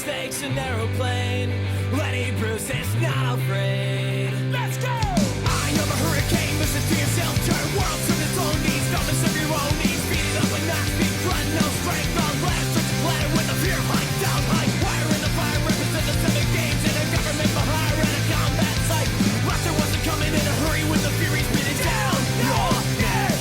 mistakes an aeroplane. Lenny Bruce is not afraid. Let's go! I am a hurricane, listen to yourself turn. World serve its own needs, don't serve your own needs. Beat it up and not speak, grunt, no strength on last. Such a planet with a fear hike down high. Wire in the fire, represent the 7 games in a government for hire and a combat site. Laughter wasn't coming in a hurry with the fury spinning down your neck.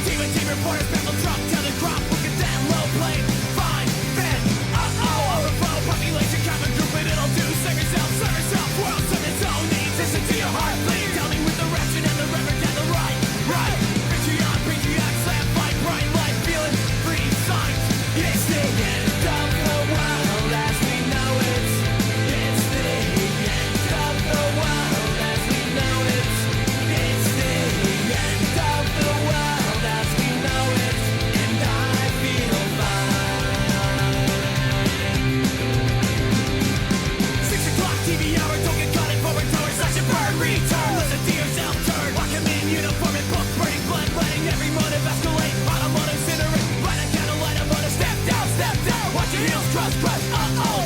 Team reporters, battle drop, tell the crop, look at that low plane. Fine, then, overflow, population, common group, and it'll do. Serve yourself, world serve its own needs. Listen to your heart, please. Tell me with the ration and the reverend and the right. Patriot, slam, fight, bright light, feeling free, signs. It's the end of the world as we know it. It's the end of the world as we know it. It's the end of the world as we know it. And I feel fine. 6 o'clock TV hour, don't get caught in forward towers. Slash and burn, return. Listen to yourself turn. Lock him in uniform and book, burning blood, letting every motive escalate. Automotive incinerate, light a candle, light a motor. Step down, watch your heels crush.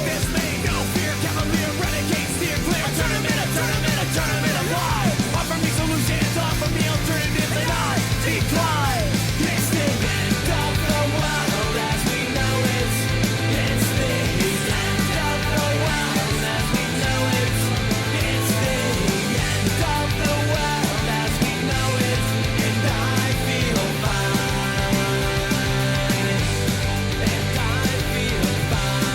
This may no fear, cavalier, renegade, steer clear. Turn him in a lie. Offer me solutions, offer me alternatives, and I decline. It's the end of the world as we know it. It's the end of the world as we know it. It's the end of the world as we know it. And I feel fine. And I feel fine.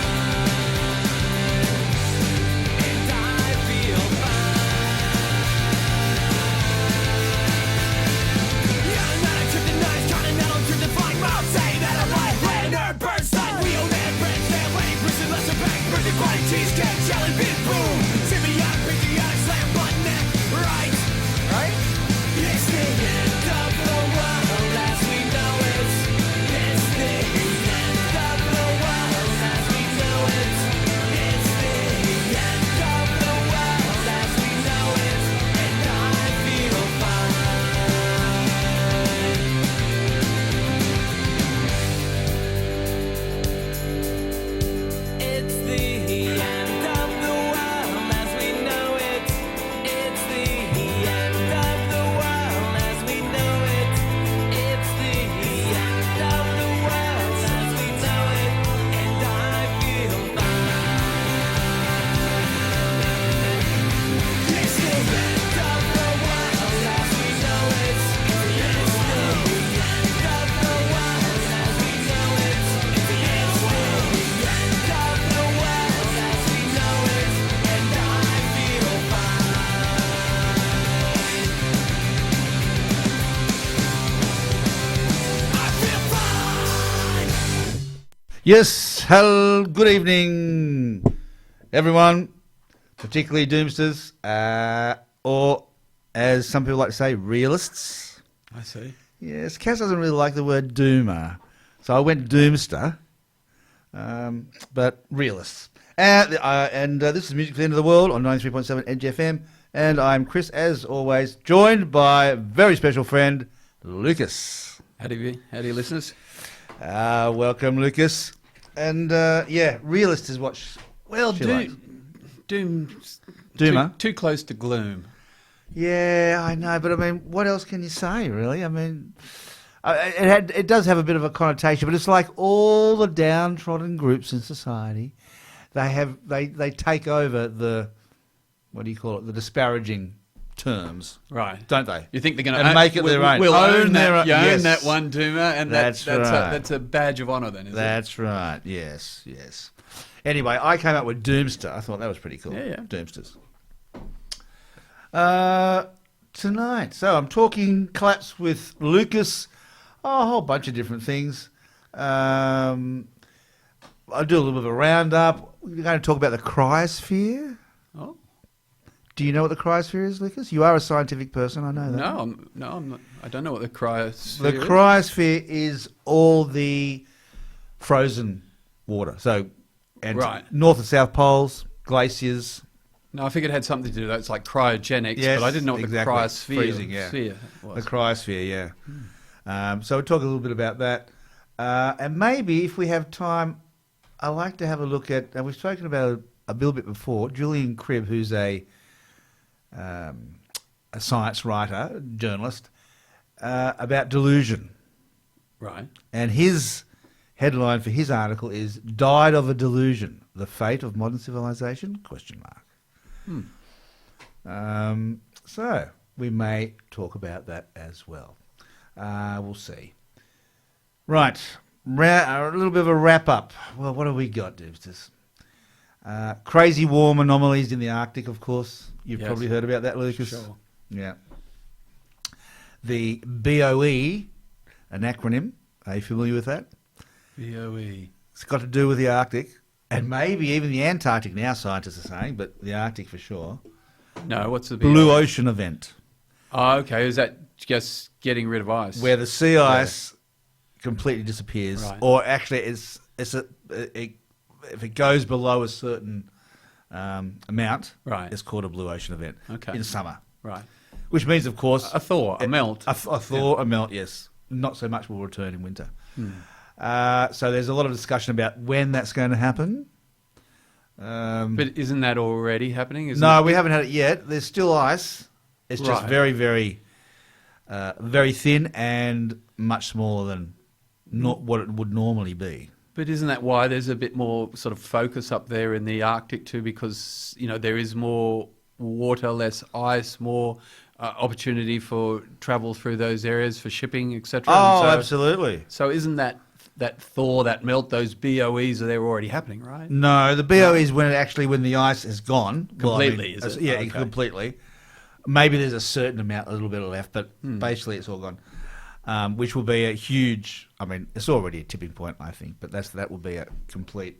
And I feel fine. Yeah, I'm not a kryptonite, continental truth define. Mouth say that I'm like Leonard Bernstein. We own that branch, that lane, prison, lesser bank, birthday party, cheesecake, jelly bean, boom. Symbiotic, patriotic, slam button, neck, right? It's the end of the world as we know it. It's the end of the world as we know it. It's the end of the world as we know it. And I feel fine. It's the end of the world as we know it. It's the end of the world as we know it. It's the end of the world as we know it. And I feel fine. It's the end of the world as we know it. It's the end of the world as we know it. It's the end of the world as we know it. And I feel fine. Yes, hello, good evening, everyone, particularly Doomsters, or as some people like to say, realists. I see. Yes, Cass doesn't really like the word doomer, so I went Doomster, but realists. And this is Music for the End of the World on 93.7 Edge FM, and I'm Chris, as always, joined by a very special friend, Lucas. Howdy, listeners. Welcome, Lucas. And realist is what she likes. Doom's Doomer? Too close to gloom. Yeah, I know, but I mean, what else can you say, really? I mean, it does have a bit of a connotation, but it's like all the downtrodden groups in society. They take over the, what do you call it, the disparaging terms, Right. don't they? You think they're going And make it their own. We'll own their that. own. You Yes. own that one Doomer, and That's right. that's a badge of honour then, is it? That's right. Yes. Anyway, I came up with Doomster. I thought that was pretty cool. Yeah. Doomsters. Tonight, so I'm talking collapse with Lucas, a whole bunch of different things. I'll do a little bit of a roundup. We're going to talk about the cryosphere. Oh. Do you know what the cryosphere is, Lucas? You are a scientific person, I know that. No, I'm not. I don't know what the cryosphere The is. cryosphere is all the frozen water. So, and Right. North and South Poles, glaciers. No, I figured it had something to do with that. It's like cryogenics, Yes, but I didn't know what exactly. the cryosphere Freezing, yeah. sphere was. The cryosphere, yeah. So we'll talk a little bit about that. And maybe if we have time I like to have a look at, and we've spoken about it a little bit before, Julian Cribb, who's a science writer, journalist, about delusion. Right. And his headline for his article is "Died of a Delusion: The Fate of Modern Civilization?" ? So we may talk about that as well. We'll see. Right, a little bit of a wrap up. Well, what have we got, Dibsters? Crazy warm anomalies in the Arctic, of course. You've Yes. probably heard about that, Lucas. Sure. Yeah. The BOE, an acronym. Are you familiar with that? BOE. It's got to do with the Arctic, and maybe even the Antarctic now, scientists are saying, but the Arctic for sure. No, what's the BOE? Blue Ocean event, Oh, okay. Is that just getting rid of ice? where the sea ice completely disappears, Right. or actually if it goes below a certain amount, Right. it's called a blue ocean event Okay. in summer. Right. Which means, of course, A thaw, a melt. a thaw, a melt. Yes, not so much will return in winter. So there's a lot of discussion about when that's going to happen. But isn't that already happening? Isn't No, it? we haven't had it yet. There's still ice. It's just Right. very, very, very thin and much smaller than not what it would normally be. But isn't that why there's a bit more sort of focus up there in the Arctic too? Because, you know, there is more water, less ice, more opportunity for travel through those areas for shipping, etc. Oh, absolutely. So isn't that thaw, that melt, those BOEs, they're already happening, right? No, the BOE is when the ice is gone. Completely, is it? Yeah, Okay. completely. Maybe there's a certain amount, a little bit left, but basically it's all gone. Which will be a huge. I mean, it's already a tipping point, I think, but that will be a complete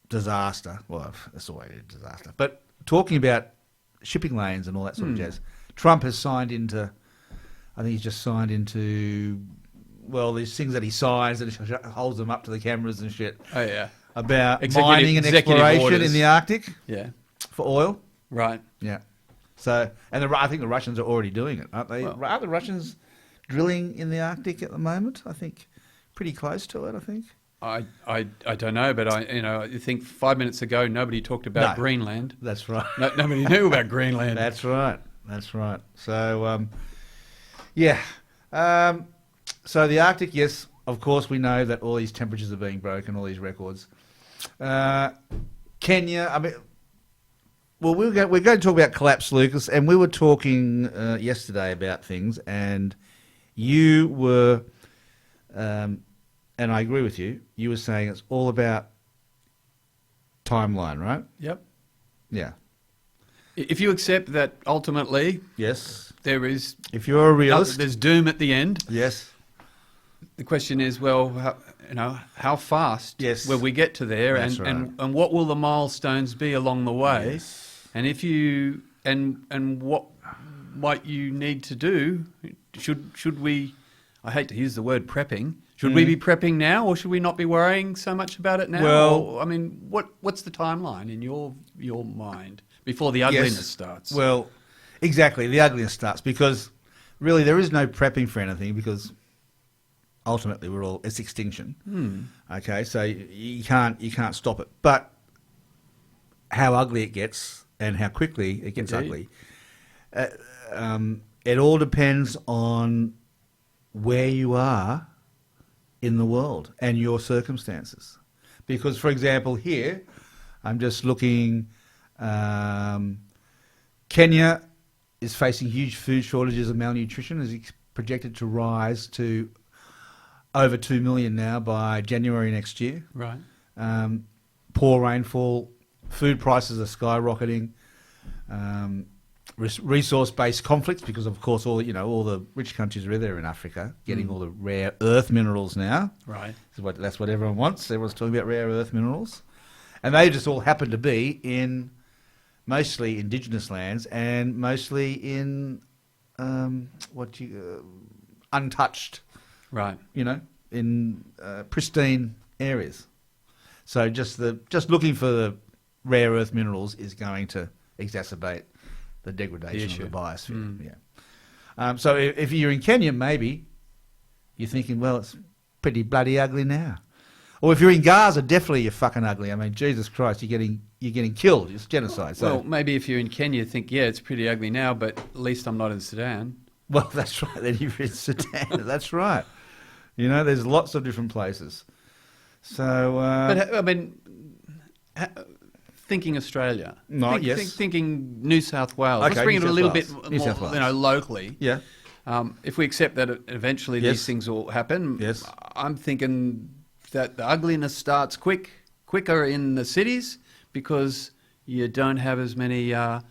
disaster. Well, it's already a disaster. But talking about shipping lanes and all that sort of jazz, Trump has signed into. I think he's just signed into. Well, these things that he signs and holds them up to the cameras and shit Oh, yeah. about Executive- mining and executive exploration orders. in the Arctic Yeah. for oil. Right. Yeah. So, and I think the Russians are already doing it, aren't they? Well- Aren't the Russians drilling in the Arctic at the moment? I think pretty close to it. I think. I don't know, but I think 5 minutes ago nobody talked about No. Greenland. That's right. Nobody knew about Greenland. That's right. That's right. So, yeah. So the Arctic, yes, of course, we know that all these temperatures are being broken, all these records. Kenya, I mean, well, we're going to talk about collapse, Lucas, and we were talking yesterday about things, and you were, and I agree with you, you were saying it's all about timeline, right? Yep. Yeah. If you accept that ultimately Yes. there is If you're a realist, there's doom at the end, yes. the question is, well, how fast Yes. will we get to there, That's and what will the milestones be along the way? Yes. And if you and what might you need to do? Should we? I hate to use the word prepping. Should we be prepping now, or should we not be worrying so much about it now? Well- Or, I mean, what's the timeline in your mind before the ugliness starts? Well, exactly. The ugliness starts because really there is no prepping for anything because ultimately it's extinction. Okay, so you can't stop it. But how ugly it gets and how quickly it gets Indeed. ugly, it all depends on where you are in the world and your circumstances. Because, for example, here, I'm just looking, Kenya is facing huge food shortages and malnutrition, is projected to rise to over 2 million now by January next year. Right. Poor rainfall, food prices are skyrocketing, resource-based conflicts because, of course, all the rich countries are there in Africa getting all the rare earth minerals now. Right. That's what everyone wants. Everyone's talking about rare earth minerals. And they just all happen to be in mostly indigenous lands and mostly in untouched, Right. in pristine areas. So just looking for the rare earth minerals is going to exacerbate the degradation of the biosphere. Yeah. So if you're in Kenya, maybe you're thinking, well, it's pretty bloody ugly now. Or if you're in Gaza, definitely you're fucking ugly. I mean, Jesus Christ, you're getting killed. It's genocide. So, Well, maybe if you're in Kenya, you think, yeah, it's pretty ugly now, but at least I'm not in Sudan. well, that's right. Then you're in Sudan. That's right. You know, there's lots of different places. So, But I mean, thinking Australia, Yes. thinking New South Wales. Okay, Let's bring it New a little South bit Wales. New more, South Wales. locally. yeah, If we accept that eventually Yes. these things will happen, Yes. I'm thinking that the ugliness starts quicker in the cities because you don't have as many. You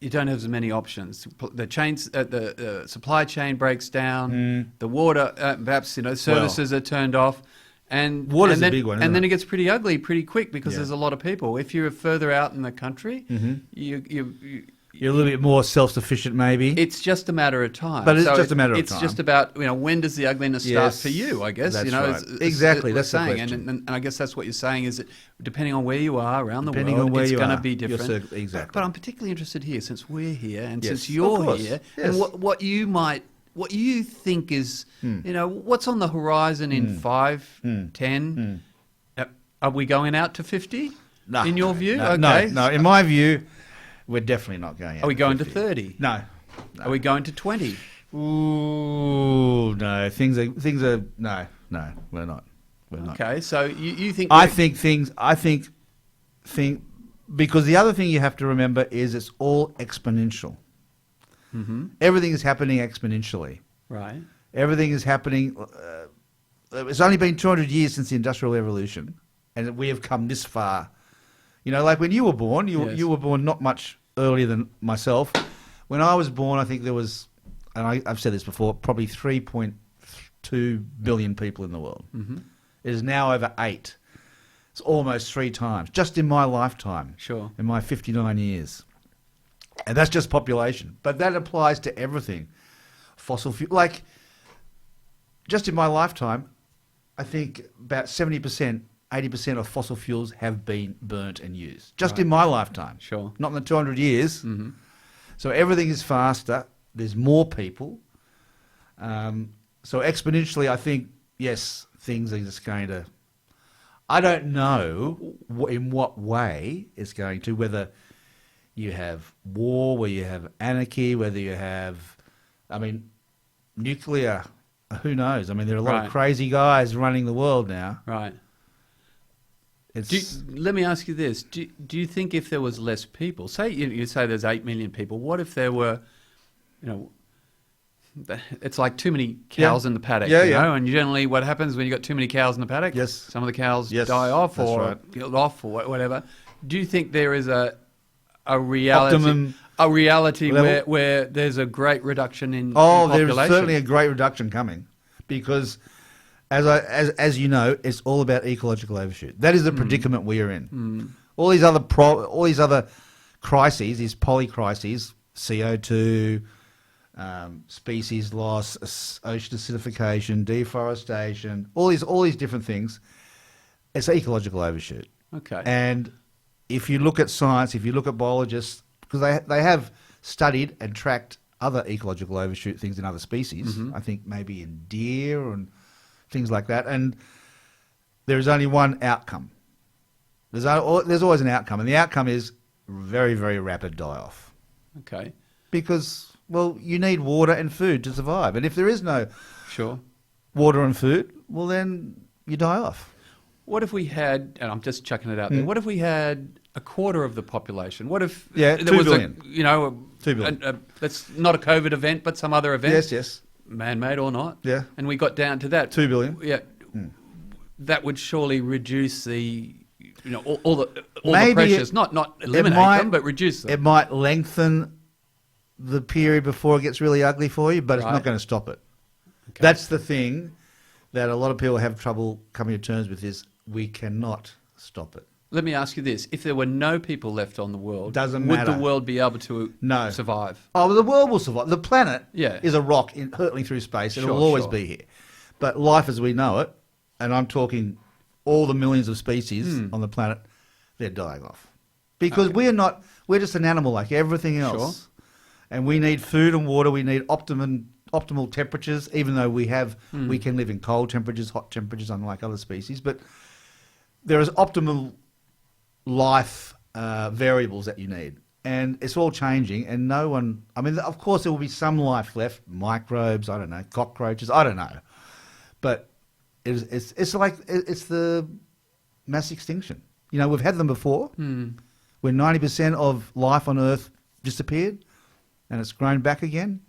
don't have as many options. The supply chain breaks down. The water, perhaps services are turned off, and Water's and then, a big one, and isn't then it? it gets pretty ugly pretty quick because Yeah. there's a lot of people. If you're further out in the country, you you're a little bit more self-sufficient, maybe. it's just a matter of time. But it's just a matter of It's time. just about when does the ugliness start Yes, for you? I guess that's it's- right. it's- Exactly, we're that's the saying, question. and I guess that's what you're saying is that depending on where you are around Depending the world, on where it's you going to are, be your different. circle- exactly. But I'm particularly interested here since we're here and Yes, since of you're course, here, yes. and what you think is what's on the horizon in 5, 10. Are we going out to 50? No. In your view, No, okay. no. In my view, we're definitely not going out. Are we going to 50. 30? No. Are we going to 20? Ooh, no. Things are. No, we're not. We're not. Okay, so you think I think because the other thing you have to remember is it's all exponential. Everything is happening exponentially. right? Everything is happening. It's only been 200 years since the Industrial Revolution, and we have come this far. You know, like when you were born, Yes. you were born not much earlier than myself. When I was born, I think there was, and I've said this before, probably 3.2 billion people in the world. It is now over 8. It's almost 3 times, just in my lifetime. Sure. In my 59 years. And that's just population. But that applies to everything. Fossil fuel. Like, just in my lifetime, I think about 70%, 80% of fossil fuels have been burnt and used. Just in my lifetime. Sure. Not in the 200 years. So everything is faster. There's more people. So exponentially, I think, yes, things are just going to... I don't know in what way it's going to, whether you have war, whether you have anarchy, whether you have... I mean, nuclear, who knows? I mean, there are a lot Right. of crazy guys running the world now. Right. It's... Let me ask you this: Do you think if there was less people, say you say there's 8 million people, what if there were, it's like too many cows Yeah. in the paddock, Yeah, you yeah. know? And generally, what happens when you got too many cows in the paddock? Yes. Some of the cows Yes, die off that's or right. killed off or whatever. Do you think there is a reality? Optimum A reality level? where there's a great reduction in Oh, in there's population? certainly a great reduction coming, because as you know, it's all about ecological overshoot. That is the predicament we are in. All these other crises, these polycrises, CO2, species loss, ocean acidification, deforestation, all these different things. It's ecological overshoot. Okay. And if you look at science, if you look at biologists, because they have studied and tracked other ecological overshoot things in other species, I think maybe in deer and things like that, and there is only one outcome. There's always an outcome, and the outcome is very, very rapid die-off. Okay. Because, well, you need water and food to survive, and if there is no Sure. water and food, well, then you die off. What if we had, and I'm just chucking it out there, what if we had a quarter of the population? What if Yeah, there 2 was billion. 2 billion. that's not a COVID event, but some other event? Yes. Man-made or not? Yeah. And we got down to that. 2 billion. Yeah. That would surely reduce the, all the Maybe pressures. Not eliminate them, but reduce them. It might lengthen the period before it gets really ugly for you, but it's Right. not going to stop it. Okay. That's the thing that a lot of people have trouble coming to terms with, is we cannot stop it. Let me ask you this. If there were no people left on the world, Doesn't would matter. the world be able to No. survive? Oh, well, the world will survive. The planet Yeah. is a rock hurtling through space. It Sure, will always sure. be here. But life as we know it, and I'm talking all the millions of species on the planet, they're dying off. Because we're just an animal like everything else. And we need food and water. We need optimum optimal temperatures, even though we can live in cold temperatures, hot temperatures, unlike other species. But there is optimal life variables that you need. And it's all changing, and no one... I mean, of course, there will be some life left, microbes, I don't know, cockroaches, I don't know. But it's the mass extinction. You know, we've had them before, when 90% of life on Earth disappeared, and it's grown back again.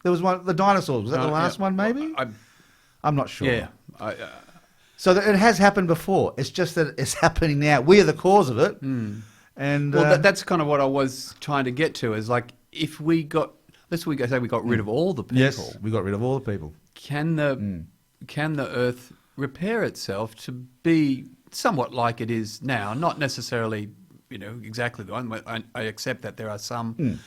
There was one, the dinosaurs, was that the last one, maybe? I'm not sure. Yeah. So it has happened before. It's just that it's happening now. We are the cause of it. And Well, that's kind of what I was trying to get to. Is like if we got, say we got rid of all the people. yes, we got rid of all the people. Can the Earth repair itself to be somewhat like it is now? Not necessarily, exactly the one. I accept that there are some.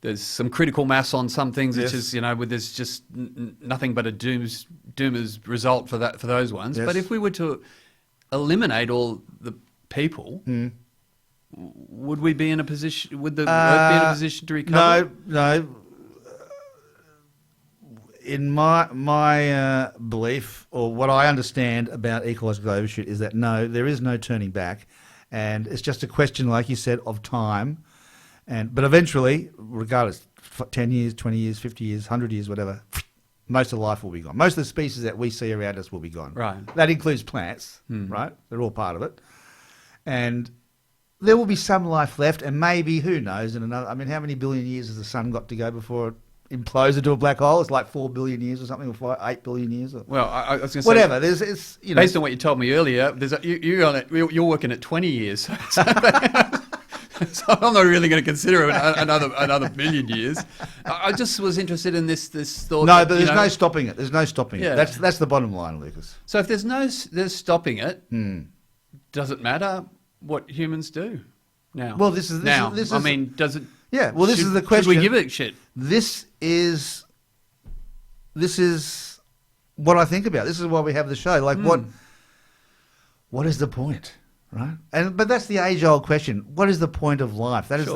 There's some critical mass on some things, which is where there's just nothing but a doomer's result for those ones. Yes. But if we were to eliminate all the people. Would we be in a position? Would the Earth be in a position to recover? No. In my belief, or what I understand about ecological overshoot, is that no, there is no turning back, and it's just a question, like you said, of time. But eventually, regardless, 10 years, 20 years, 50 years, 100 years, whatever, most of life will be gone. Most of the species that we see around us will be gone. Right. That includes plants, right? They're all part of it, and there will be some life left, and maybe, who knows, in another... I mean, how many billion years has the sun got to go before it implodes into a black hole? It's like 4 billion years or something, or 8 billion years. Or, Well, I was going to say... whatever. Based on what you told me earlier, you're working at 20 years. So I'm not really going to consider it another billion years. I just was interested in this thought... No, but there's no stopping it. There's no stopping it. Yeah. That's the bottom line, Lucas. So if there's stopping it, does it matter what humans do now? Well, this is... I mean, does it... Yeah, well, this is the question. Should we give it shit? This is what I think about. This is why we have the show. Like, what is the point, right? But that's the age-old question. What is the point of life? That is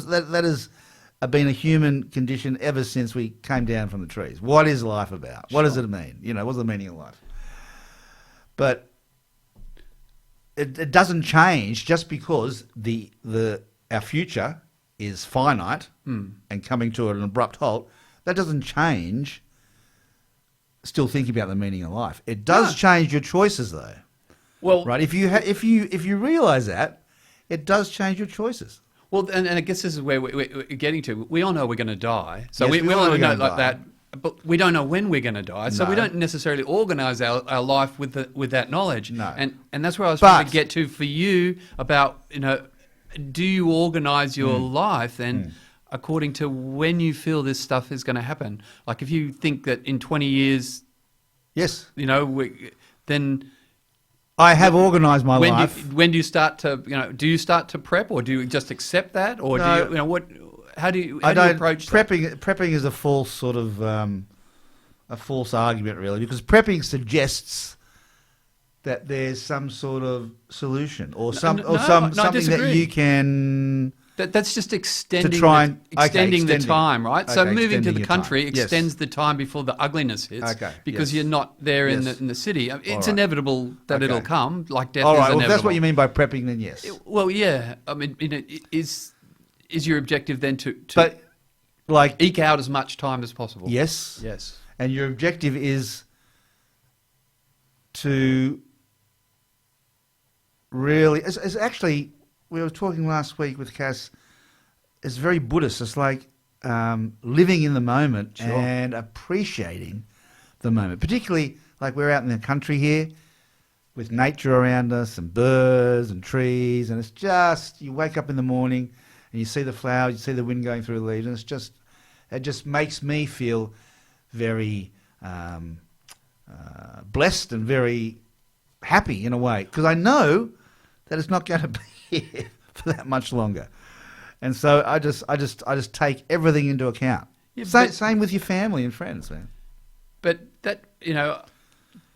that has been a human condition ever since we came down from the trees. What is life about? What does it mean? What's the meaning of life? But it doesn't change just because our future is finite and coming to an abrupt halt. That doesn't change still thinking about the meaning of life. It does change your choices, though. Well, right? If you realise that, it does change your choices. Well, and I guess this is where we're getting to. We all know we're going to die, so Yes, we all all know we're know gonna like die. that. But we don't know when we're going to die, so we No. don't necessarily organise our life with that knowledge. No. And that's where I was trying to But- get to for you about do you organise your life then according to when you feel this stuff is going to happen? Like if you think that in 20 years, Yes, then I have organised my life. when do you start to do you start to prep, or do you just accept that, or No. do you what? How do you I don't approach that? prepping is a false sort of a false argument, really, because prepping suggests that there's some sort of solution or something that disagree. you can That's just extending try and- extending the extending. time, right? So Okay, moving to extending the your country time. Yes. extends the time before the ugliness hits, Okay, because yes. you're not there in Yes. the city. It's right. inevitable that Okay. it'll come, like death all is right. Well, inevitable. if that's what you mean by prepping, then yes. Well, yeah. I mean, is your objective then to But like eke out as much time as possible? yes, Yes. and your objective is to really. It's actually, we were talking last week with Cass. It's very Buddhist. It's like living in the moment Sure. and appreciating the moment. Particularly like we're out in the country here with nature around us and birds and trees, and it's just, you wake up in the morning and you see the flowers, you see the wind going through the leaves, and it just makes me feel very blessed and very happy in a way, because I know that it's not going to be here for that much longer. And so I just take everything into account. Yeah, Same with your family and friends, man. But that,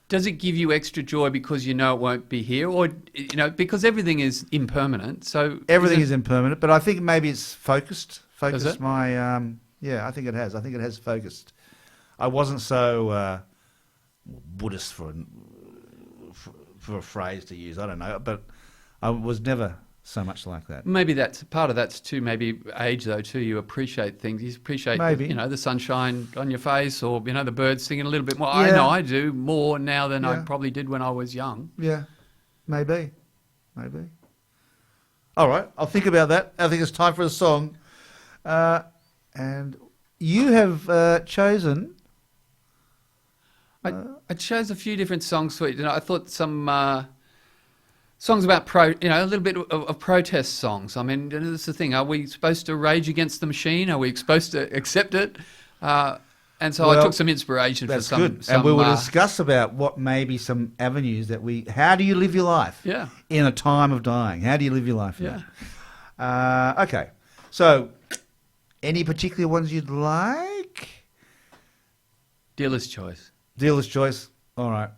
does it give you extra joy because you know it won't be here, or because everything is impermanent? So Everything is impermanent, but I think maybe it's focused. Does it? My I think it has. I think it has focused I wasn't so Buddhist for a phrase to use. I don't know, but I was never so much like that. Maybe that's part of that's too. Maybe age though too. You appreciate things. You appreciate Maybe. the sunshine on your face, or the birds singing a little bit more. Yeah. I know I do more now than I Yeah. probably did when I was young. Yeah, maybe. All right, I'll think about that. I think it's time for a song. And you have chosen... I chose a few different songs for it. I thought some songs about a little bit of protest songs. I mean, this is the thing. Are we supposed to rage against the machine? Are we supposed to accept it? And so I Well, took some inspiration for That's some. good. some And we will discuss about what may be some avenues that how do you live your life Yeah. in a time of dying? How do you live your life? Yeah. Okay. So, any particular ones you'd like? Dealer's choice. Dealer's choice. All right.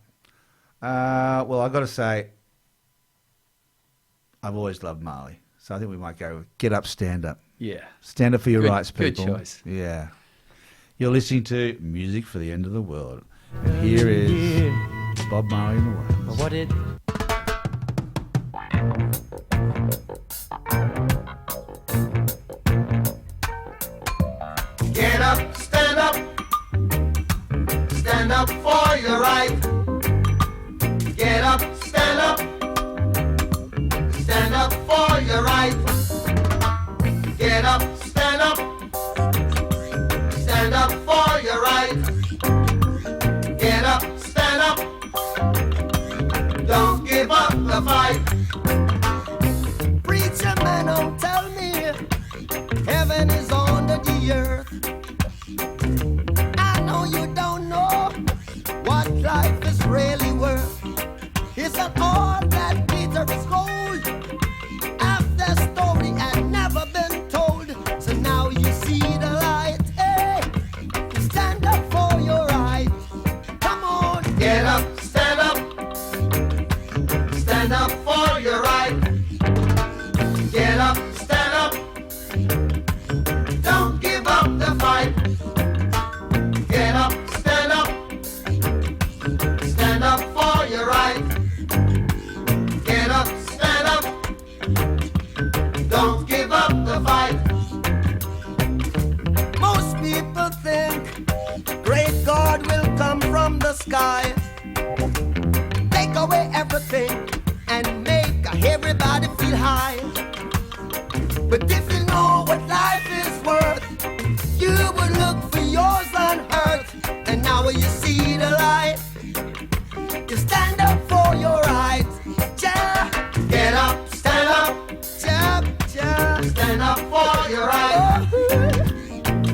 Well, I've got to say, I've always loved Marley. So I think we might go with Get Up, Stand Up. Yeah. Stand up for your Good- rights, good people. choice. Yeah. You're listening to Music for the End of the World. And here is Bob Marley and the Wailers. What it Get up, stand up. Stand up for your right. Get up, stand up. Stand up for your right. Get up, stand up. Stand up for your right. Get up, stand up. Don't give up the fight. Preacher man, don't tell me heaven is under the earth. I know you don't know what life is really worth. Isn't all that glitter is gold? Half the story had never been told. So now you see the light. Hey, stand up for your right. Come on, Get up, stand up. Stand up for your right. Get up, stand up. Don't give up the fight. Get up, stand up. Stand up for your right. Get up, stand up. Don't give up the fight. most people think great God will come from the sky, take away everything and make everybody feel high. But if you know what life is worth, you would look for yours on earth. And now when you see the light, you stand up for your rights. Ja, Get up, stand up. ja, ja. Stand up for your right. Oh,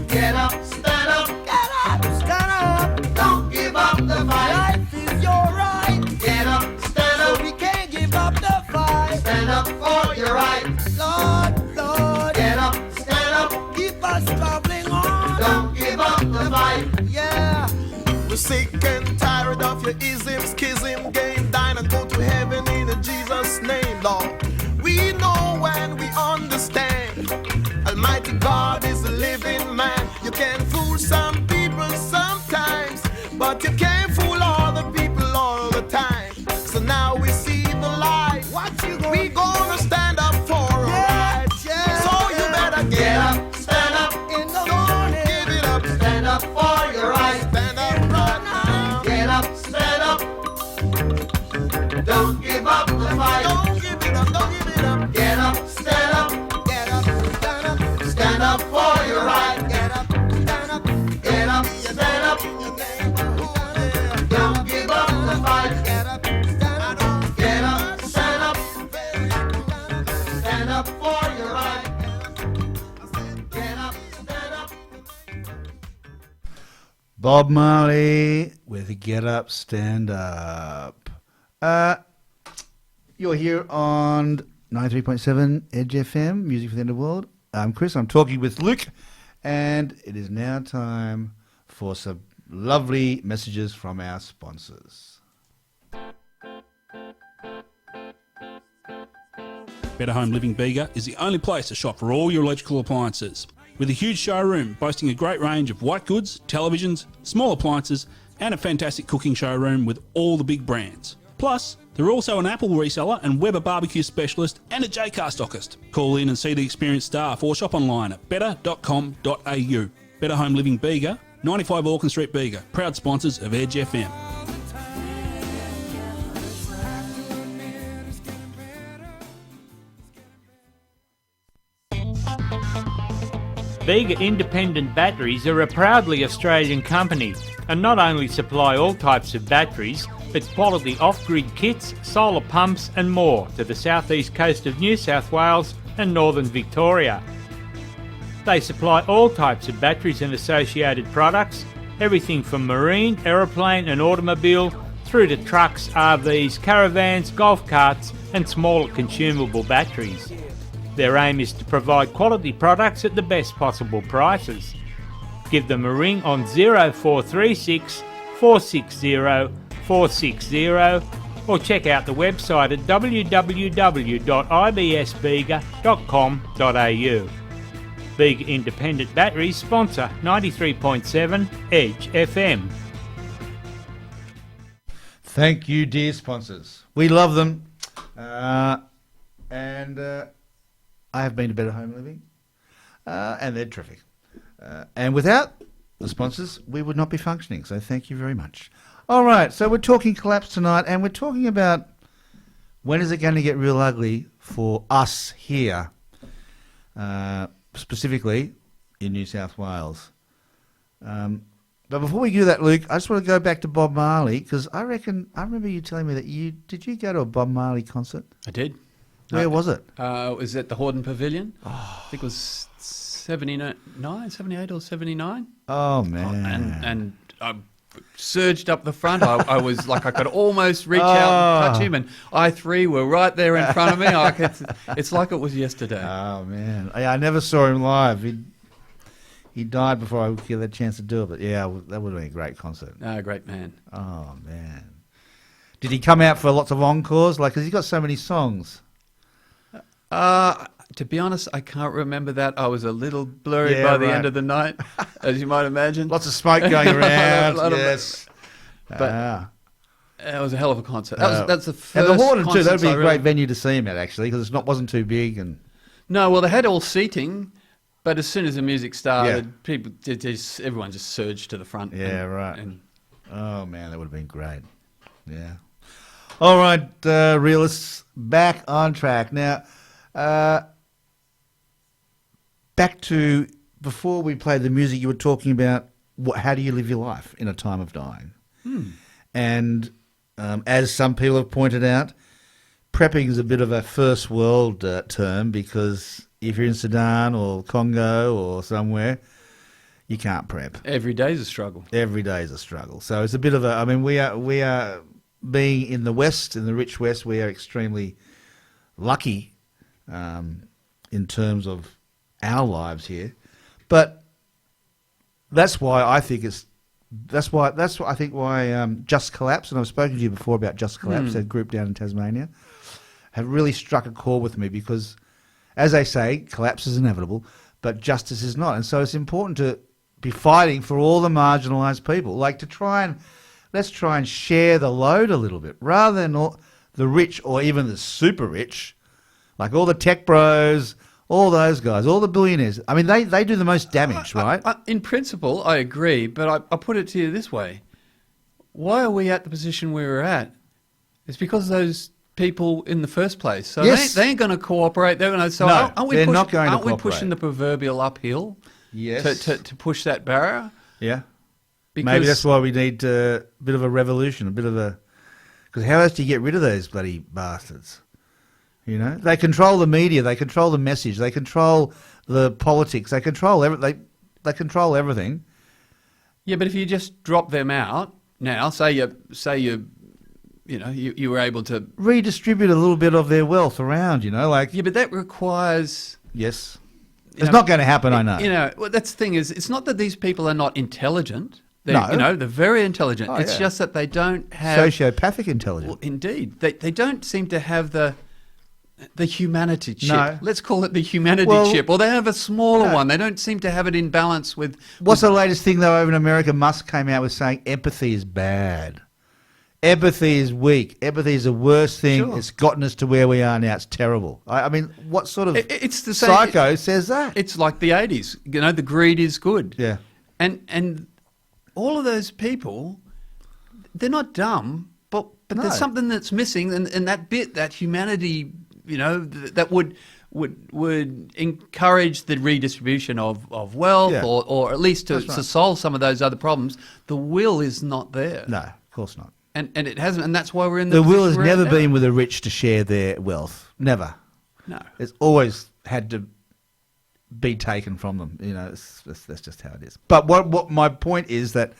Get up, stand up. get up, stand up. Don't give up the fight. Life is your right. Get up, stand So up. we can't give up the fight. Stand up for your right. Lord, Lord, Get up, stand up. keep us traveling on. Don't give up the fight. Yeah. We're sick and tired of your ism, schism, game, dine and go to heaven in Jesus' name, Lord. We know and we understand. Almighty God is a living man. You can fool some people sometimes, but you can't fool all the people all the time. So now we see the light. What you gonna We gonna stand up for our Yeah, rights. yeah, So you yeah. better Get get up. up, stand up. in the Don't morning? give it up. Stand up for your right. Stand up right now. Get up, stand up. Don't give up the fight. Don't give it up. Don't give it up. Get up, stand up. Get up, stand up, Stand up for your right. get up, stand up. Get up, stand up. Your neighborhood. Don't give up the fight. Get up, stand up. Get up, stand up. Stand up for your right. Get up, stand up. Bob Marley with Get Up, Stand Up. You're here on 93.7 Edge FM, Music for the End of the World. I'm Chris, I'm talking with Luke, and it is now time for some lovely messages from our sponsors. Better Home Living Bega is the only place to shop for all your electrical appliances. with a huge showroom boasting a great range of white goods, televisions, small appliances, and a fantastic cooking showroom with all the big brands. Plus, they're also an Apple reseller and Weber barbecue specialist and a Jaycar stockist. Call in and see the experienced staff or shop online at better.com.au. Better Home Living Bega, 95 Auckland Street, Bega, proud sponsors of Edge FM. Bega Independent Batteries are a proudly Australian company and not only supply all types of batteries, but quality off-grid kits, solar pumps and more to the southeast coast of New South Wales and northern Victoria. They supply all types of batteries and associated products, everything from marine, aeroplane and automobile through to trucks, RVs, caravans, golf carts and smaller consumable batteries. Their aim is to provide quality products at the best possible prices. Give them a ring on 0436 460 460 or check out the website at www.ibsbega.com.au. Bega Independent Batteries sponsor 93.7 Edge FM. Thank you, dear sponsors. We love them. I have been to Better Home Living, and they're terrific. And without the sponsors, we would not be functioning, so thank you very much. All right, so we're talking collapse tonight, and we're talking about when is it going to get real ugly for us here, specifically in New South Wales. But before we do that, Luke, I just want to go back to Bob Marley, because I remember you telling me that did you go to a Bob Marley concert? I did. Where was it? It was at the Hordern Pavilion. I think it was 78 or 79. Oh, man. And I surged up the front. I was like, I could almost reach out and touch him, and I3 were right there in front of me. It's like it was yesterday. Oh, man. I never saw him live. He died before I would get the chance to do it, but yeah, that would have been a great concert. Great man. Oh, man. Did he come out for lots of encores? Because he's got so many songs. To be honest, I can't remember that. I was a little blurry by the end of the night, as you might imagine. Lots of smoke going around. Yes. But it was a hell of a concert. That's the first. And the Hordern too. That would be a really great venue to see him at, actually, because it wasn't too big. And no, well, they had all seating, but as soon as the music started, everyone just surged to the front. Yeah, right. Oh man, that would have been great. Yeah. All right, realists, back on track now. Back to before we played the music, you were talking about how do you live your life in a time of dying. And as some people have pointed out, prepping is a bit of a first world term, because if you're in Sudan or Congo or somewhere, you can't prep. Every day is a struggle. Every day is a struggle. So it's a bit of a, I mean, we are being in the West, in the rich West, we are extremely lucky in terms of our lives here, but that's why I think why Just Collapse, and I've spoken to you before about Just Collapse, that group down in Tasmania, have really struck a chord with me, because, as they say, collapse is inevitable, but justice is not, and so it's important to be fighting for all the marginalised people, like let's try and share the load a little bit, rather than all the rich or even the super rich. Like all the tech bros, all those guys, all the billionaires. I mean, they do the most damage, right? In principle, I agree, but I put it to you this way. Why are we at the position we were at? It's because of those people in the first place. So yes. they ain't going to cooperate. They're going to. So no, aren't we they're not going to Aren't we cooperate. pushing the proverbial uphill? Yes. To push that barrier? Yeah. Because maybe that's why we need a bit of a revolution, because how else do you get rid of those bloody bastards? You know, they control the media, they control the message, they control the politics, they control they control everything. Yeah, but if you just drop them out now, say you were able to redistribute a little bit of their wealth around, Yeah, but that requires. Yes. It's not going to happen, I know. Well, that's the thing is, it's not that these people are not intelligent. No. They're very intelligent. Oh, it's yeah. just that they don't have Sociopathic intelligence. Well, indeed, they don't seem to have the The humanity chip. No. Let's call it the humanity Well, chip. Or they have a smaller no. one. They don't seem to have it in balance with... What's the latest thing, though, over in America? Musk came out with saying empathy is bad. Empathy is weak. Empathy is the worst thing. Sure. It's gotten us to where we are now. It's terrible. I mean, what sort of It's the same. psycho says that? It's like the 80s. You know, the greed is good. Yeah. And all of those people, they're not dumb, but No. there's something that's missing, and that bit, that humanity, you know, that would encourage the redistribution of wealth, Yeah. or at least That's to right. solve some of those other problems. The will is not there. No, of course not. And it hasn't, and that's why we're in the The will has position we're in never now. been with the rich to share their wealth. Never. No. It's always had to be taken from them. You know, that's just how it is. But what my point is that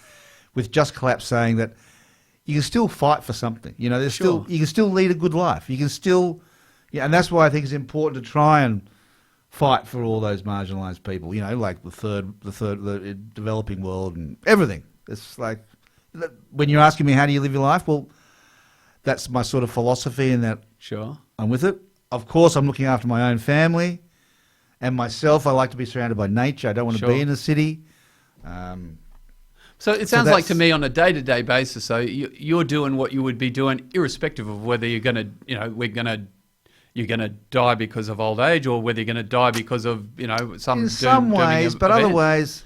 with Just Collapse saying that you can still fight for something. You know, there's Sure. still you can still lead a good life. You can still, yeah, and that's why I think it's important to try and fight for all those marginalised people. You know, like the developing world and everything. It's like when you're asking me how do you live your life, well, that's my sort of philosophy, and that Sure. I'm with it. Of course, I'm looking after my own family and myself. I like to be surrounded by nature. I don't want to Sure. be in a city. So it sounds like to that's- me on a day-to-day basis. So you're doing what you would be doing, irrespective of whether you're going to, you know, you're going to die because of old age, or whether you're going to die because of, you know, some In some dooming ways, but event. other ways,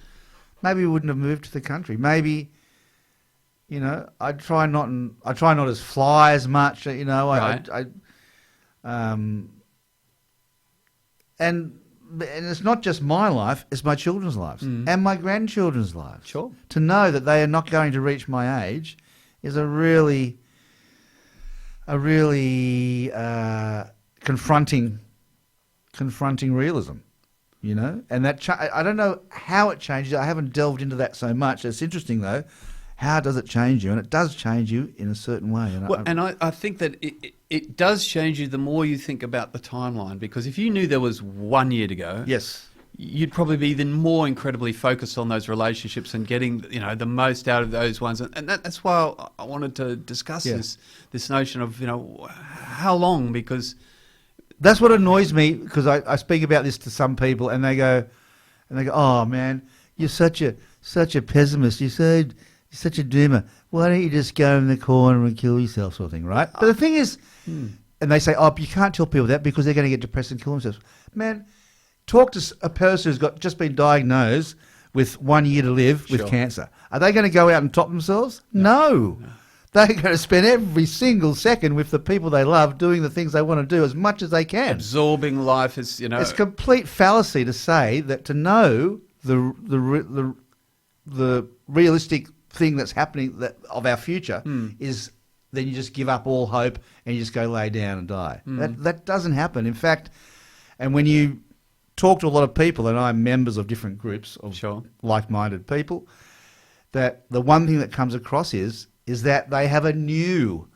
maybe we wouldn't have moved to the country. Maybe, you know, I try not as fly as much. You know, Right. And it's not just my life; it's my children's lives and my grandchildren's lives. Sure. To know that they are not going to reach my age is a really confronting realism, you know. And that I don't know how it changes. I haven't delved into that so much. It's interesting though. How does it change you? And it does change you in a certain way. And Well, and I think that it does change you the more you think about the timeline, because if you knew there was 1 year to go, yes, you'd probably be even more incredibly focused on those relationships and getting, you know, the most out of those ones. And that's why I wanted to discuss Yeah. this notion of, you know, how long, because that's what annoys me, because I speak about this to some people and they go, oh man, you're such a pessimist. You're such a doomer. Why don't you just go in the corner and kill yourself, sort of thing, right? But the thing is, and they say, oh, you can't tell people that because they're going to get depressed and kill themselves. Man, talk to a person who's just been diagnosed with 1 year to live with Sure. cancer. Are they going to go out and top themselves? No. They're going to spend every single second with the people they love doing the things they want to do as much as they can. absorbing life is, you know... It's complete fallacy to say that to know the realistic thing that's happening of our future is then you just give up all hope and you just go lay down and die. That doesn't happen. In fact, and when you talk to a lot of people, and I'm members of different groups of Sure. like-minded people, that the one thing that comes across is that they have a new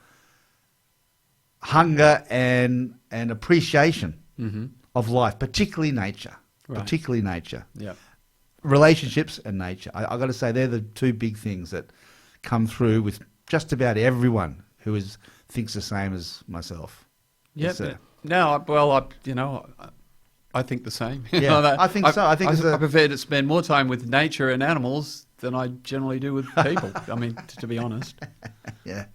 hunger and appreciation of life, particularly nature. Right. Particularly nature. Yeah. Relationships and nature. I've got to say they're the two big things that come through with just about everyone who thinks the same as myself. Yeah. It's, I think the same. Yeah, I think so. I think it's I prefer to spend more time with nature and animals than I generally do with people. I mean, to be honest. Yeah,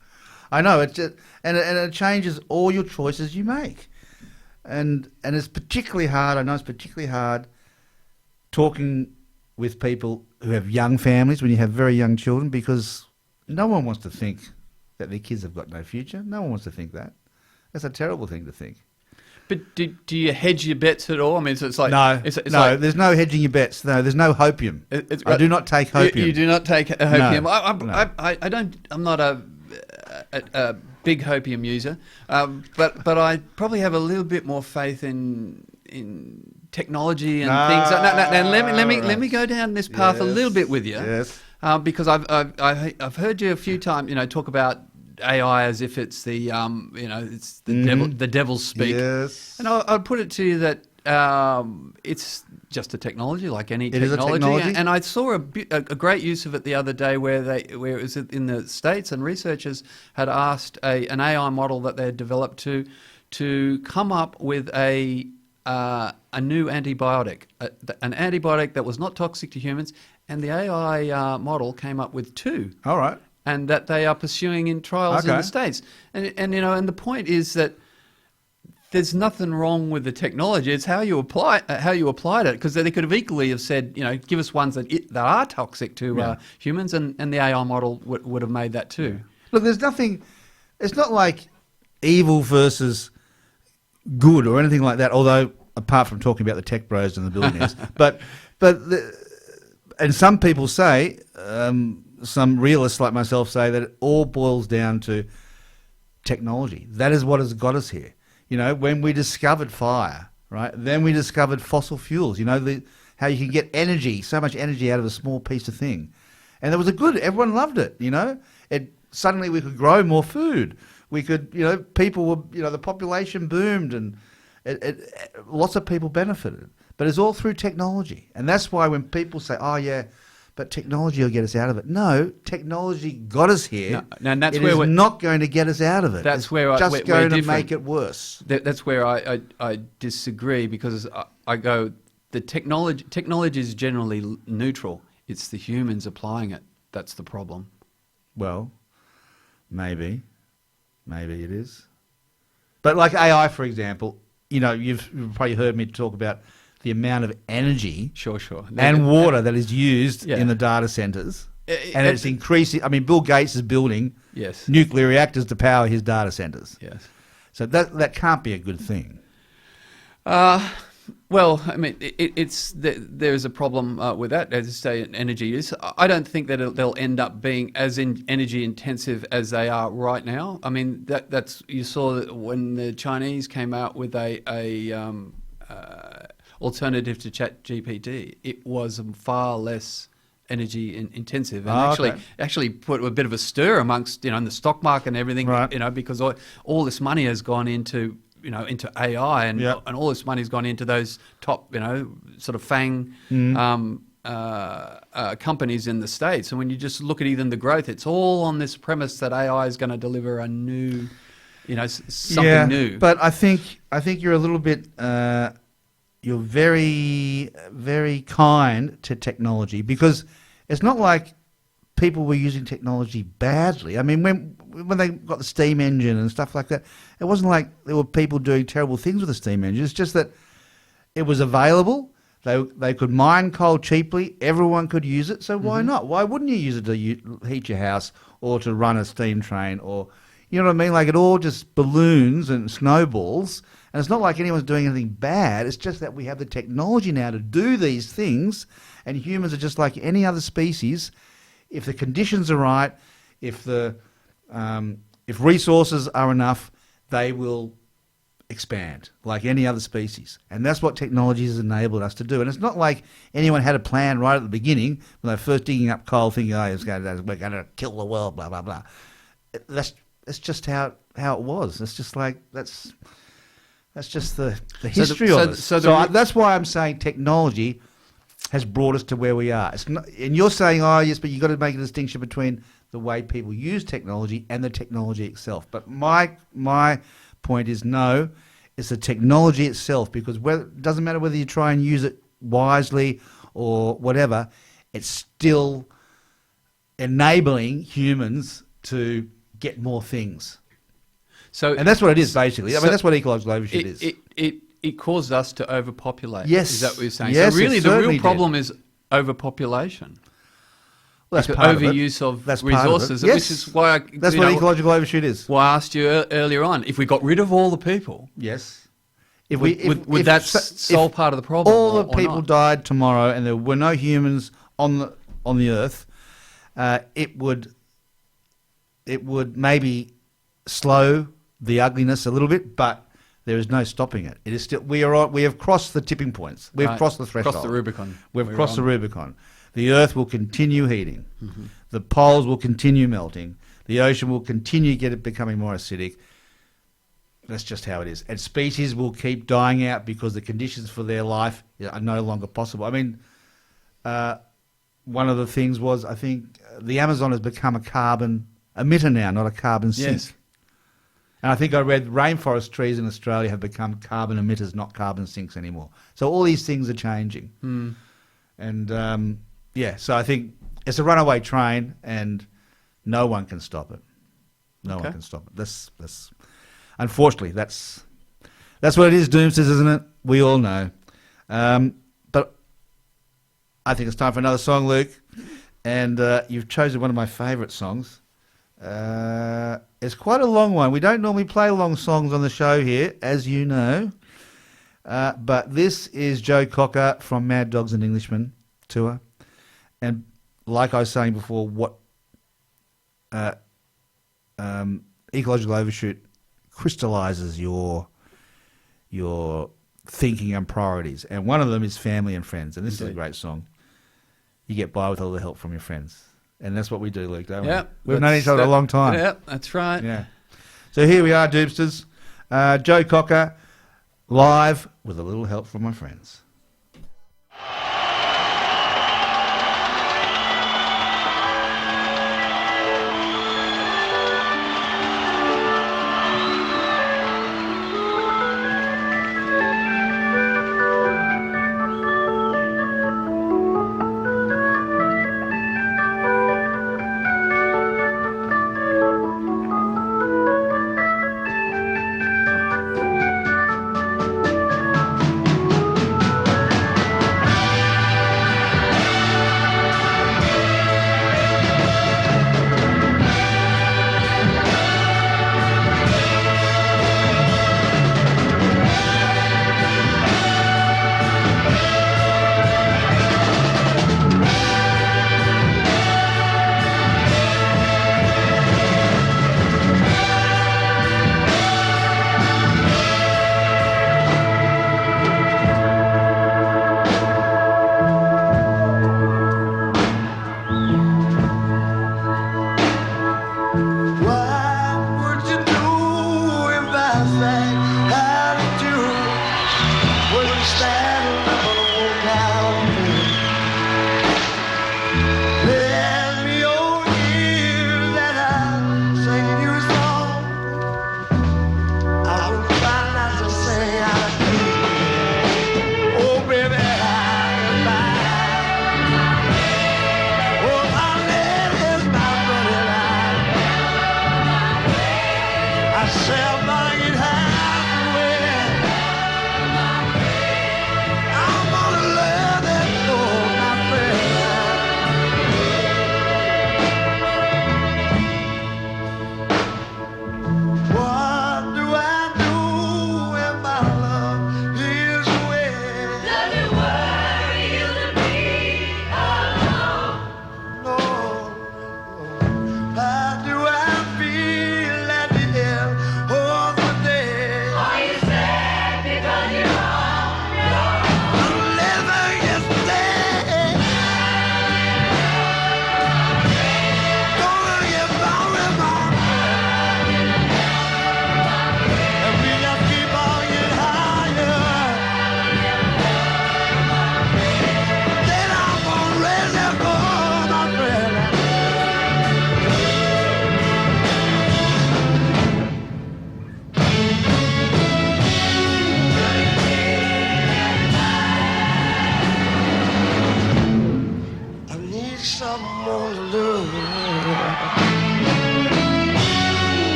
I know. It just, and it changes all your choices you make, and it's particularly hard. I know it's particularly hard talking with people who have young families when you have very young children, because no one wants to think that their kids have got no future. No one wants to think that. That's a terrible thing to think. But do you hedge your bets at all? I mean, it's like No, it's no. like, There's no hedging your bets. No, there's no hopium. I do not take hopium. You do not take hopium. No. I don't. I'm not a big hopium user, but I probably have a little bit more faith in technology and things. And let me go down this path a little bit with you. Yes. Because I've heard you a few times, talk about AI as if it's the it's the devil's speak. Yes. And I'd put it to you that it's just a technology like any It is a technology. And I saw a great use of it the other day where it was in the States, and researchers had asked an AI model that they had developed to come up with a new antibiotic, an antibiotic that was not toxic to humans, and the AI model came up with 2. All right. And that they are pursuing in trials in Okay. the States. And you know, and the point is that there's nothing wrong with the technology. It's how you applied it, because they could have equally have said, you know, give us ones that are toxic to humans, and the AI model would have made that too. Look, there's nothing. It's not like evil versus good or anything like that. Although, apart from talking about the tech bros and the billionaires, and some people say, some realists like myself say that it all boils down to technology. That is what has got us here. You know, when we discovered fire, right? Then we discovered fossil fuels. You know, how you can get energy, so much energy out of a small piece of thing. And it was everyone loved it, you know. Suddenly we could grow more food. We could, you know, people were, you know, the population boomed, and lots of people benefited. But it's all through technology. And that's why when people say, oh, yeah, but technology will get us out of it. No, technology got us here. No, and that's it where is we're not going to get us out of it. That's it's where just we're going to different. make it worse. That's where I disagree, because I go, the technology is generally neutral. It's the humans applying it that's the problem. Well, maybe it is. But like AI, for example, you know, you've probably heard me talk about the amount of energy Sure. and water that is used Yeah. in the data centers. And it- it's increasing. I mean, Bill Gates is building Yes. nuclear reactors to power his data centers. Yes. So that can't be a good thing. Well, I mean, there's a problem with that, as you say, energy use. I don't think that they'll end up being as energy intensive as they are right now. I mean, that's you saw that when the Chinese came out with a alternative to ChatGPT, it was far less energy intensive, and okay. actually put a bit of a stir amongst, you know, in the stock market and everything, Right. you know, because all this money has gone into, you know, into AI, and Yep. and all this money's gone into those top, you know, sort of FANG companies in the States. And when you just look at even the growth, it's all on this premise that AI is going to deliver a new, you know, something new. But I think you're a little bit. You're very, very kind to technology, because it's not like people were using technology badly. I mean, when they got the steam engine and stuff like that, it wasn't like there were people doing terrible things with the steam engine. It's just that it was available. They could mine coal cheaply. Everyone could use it. So why not? Why wouldn't you use it to heat your house or to run a steam train, or, you know what I mean? Like, it all just balloons and snowballs. And it's not like anyone's doing anything bad. It's just that we have the technology now to do these things, and humans are just like any other species. If the conditions are right, if resources are enough, they will expand like any other species. And that's what technology has enabled us to do. And it's not like anyone had a plan right at the beginning when they were first digging up coal, thinking, oh, we're going to kill the world, blah, blah, blah. That's just how it was. It's just like, that's just the history of it. so That's why I'm saying technology has brought us to where we are. It's not, and you're saying, oh, yes, but you've got to make a distinction between the way people use technology and the technology itself. But my point is, no, it's the technology itself, because it doesn't matter whether you try and use it wisely or whatever, it's still enabling humans to get more things. And that's what it is, basically. I mean, that's what ecological overshoot is. It caused us to overpopulate. Yes. Is that what you're saying? Yes, so really, it the certainly real problem did. is overpopulation. Well, that's Because part of it. overuse of That's part of it. resources, Yes. which is why That's what ecological overshoot is. Why I asked you earlier on, if we got rid of all the people, Yes. would that solve part of the problem? All the or people not? died tomorrow and there were no humans on the earth, it would maybe slow the ugliness a little bit, but there is no stopping it. It is still we have crossed the tipping points. We've Right. crossed the threshold. Crossed the Rubicon. We've We're crossed the on. Rubicon. The Earth will continue heating. The poles will continue melting. The ocean will continue becoming more acidic. That's just how it is. And species will keep dying out because the conditions for their life are no longer possible. I mean, one of the things was, I think, the Amazon has become a carbon emitter now, not a carbon sink. Yes. And I think I read rainforest trees in Australia have become carbon emitters, not carbon sinks anymore. So all these things are changing. And so I think it's a runaway train, and no one can stop it. No one can stop it. That's unfortunately that's what it is, Doomsters, isn't it? We all know. But I think it's time for another song, Luke. And you've chosen one of my favourite songs. It's quite a long one. We don't normally play long songs on the show here, as you know. But this is Joe Cocker from Mad Dogs and Englishmen tour. And like I was saying before, what Ecological Overshoot crystallises your thinking and priorities. And one of them is family and friends. And this is a great song. You get by with all the help from your friends. And that's what we do, Luke, don't we? Yeah. We've known each other a long time. Yeah, that's right. Yeah. So here we are, Doomsters. Joe Cocker, live with a little help from my friends.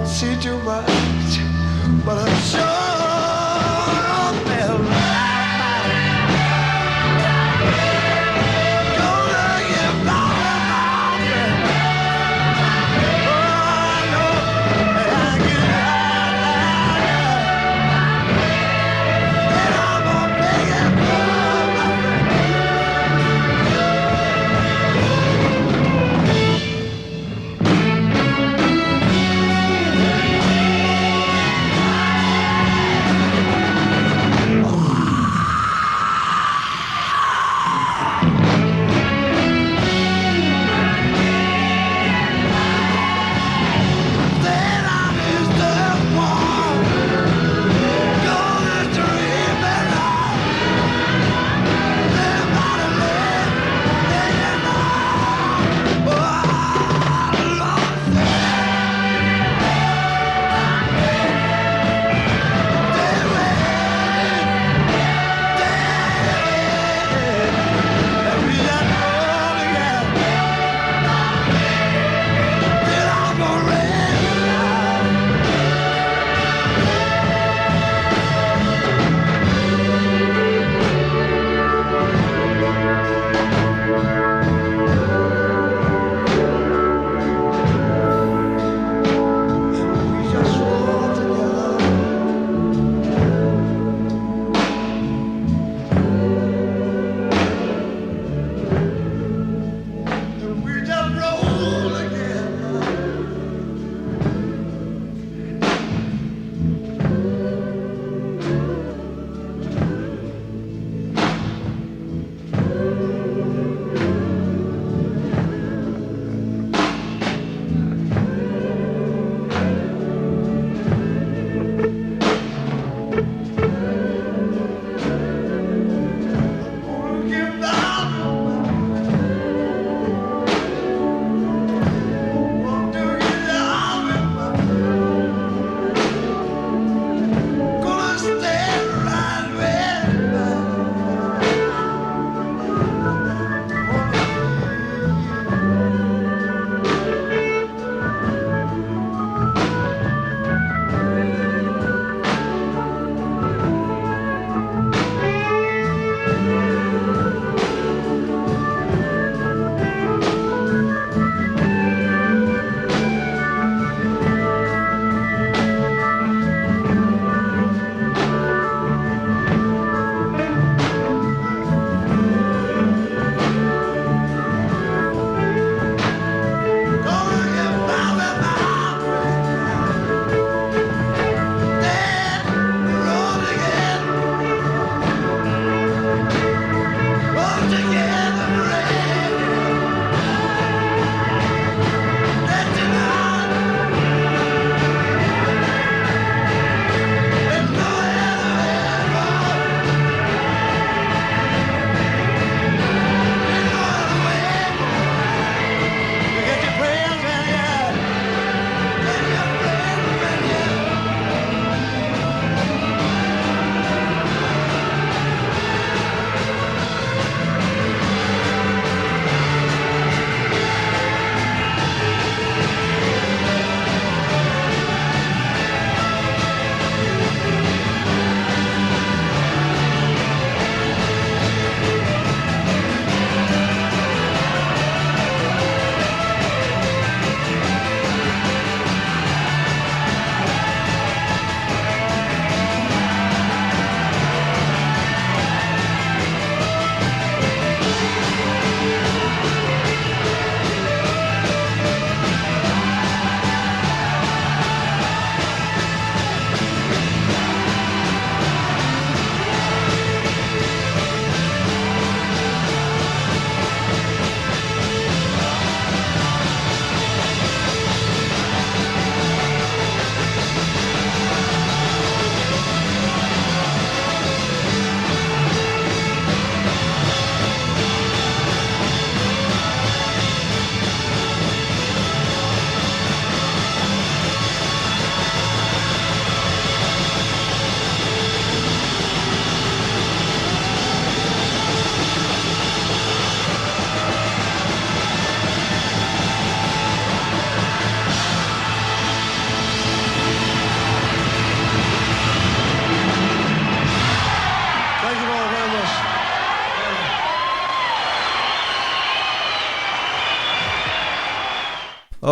See too much, but I'm sure feel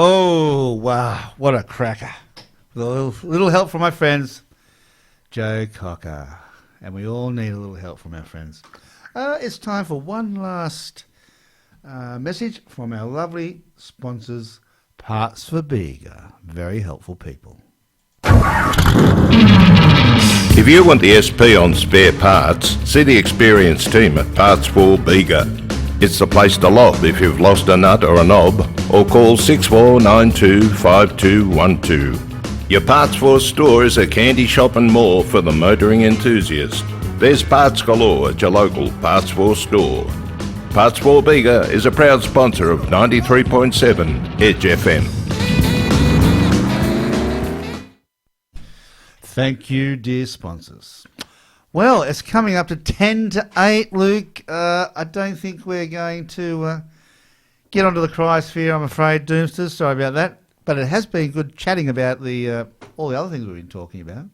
Oh, wow. What a cracker. With a little help from my friends, Joe Cocker. And we all need a little help from our friends. It's time for one last message from our lovely sponsors, Parts for Bega. Very helpful people. If you want the SP on spare parts, see the experienced team at Parts for Bega. It's the place to lob if you've lost a nut or a knob, or call 64925212. Your Parts for store is a candy shop and more for the motoring enthusiast. There's parts galore at your local Parts for store. Parts for Bega is a proud sponsor of 93.7 Edge FM. Thank you, dear sponsors. Well, it's coming up to 10 to 8, Luke. I don't think we're going to get onto the cryosphere, I'm afraid, Doomsters. Sorry about that. But it has been good chatting about the all the other things we've been talking about.